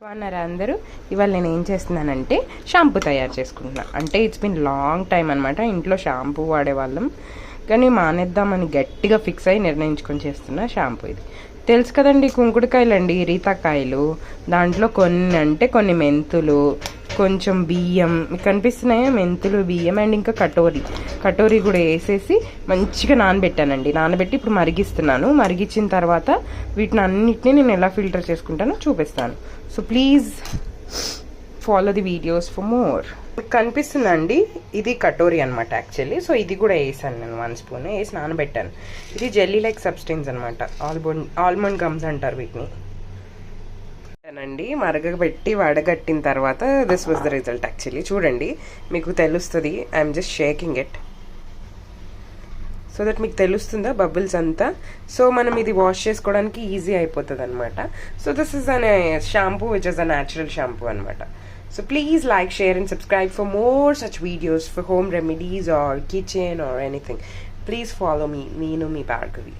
బాగున్నారా అందరూ? ఇవాళ నేను ఏం చేస్తున్నానంటే షాంపూ తయారు చేసుకుంటున్నాను. అంటే ఇట్స్ బిన్ లాంగ్ టైం అనమాట. ఇంట్లో షాంపూ వాడేవాళ్ళం, కానీ మానేద్దామని గట్టిగా ఫిక్స్ అయ్యి నిర్ణయించుకొని చేస్తున్న షాంపూ ఇది. తెలుసు కదండి, కుంకుడుకాయలు అండి, రీతాకాయలు. దాంట్లో కొన్ని మెంతులు, కొంచెం బియ్యం, మీకు కనిపిస్తున్నాయా? మెంతులు, బియ్యం అండ్ ఇంకా కటోరీ కూడా వేసేసి మంచిగా నానబెట్టానండి. నానబెట్టి ఇప్పుడు మరిగిస్తున్నాను. మరిగించిన తర్వాత వీటిని అన్నిటినీ నేను ఎలా ఫిల్టర్ చేసుకుంటానో చూపిస్తాను. So please follow the videos for more. మీకు కనిపిస్తుందండి, ఇది కటోరీ అనమాట యాక్చువల్లీ. సో ఇది కూడా వేసాను నేను, 1 స్పూన్ వేసి నానబెట్టాను. ఇది జెల్లీ లైక్ సబ్స్టెన్స్ అనమాట. ఆల్మండ్ గమ్స్ అంటారు వీటిని. అండి మరగబెట్టి వడగట్టిన తర్వాత this was the result actually. చూడండి, మీకు తెలుస్తుంది. I'm just shaking it so that మీకు తెలుస్తుందా బబుల్స్ అంతా. సో మనం ఇది వాష్ చేసుకోవడానికి ఈజీ అయిపోతుంది అనమాట. So this is an shampoo which is a natural shampoo అనమాట. So please like, share and subscribe for more such videos for home remedies or kitchen or anything. Please follow me, Meenu, me Bhargavi.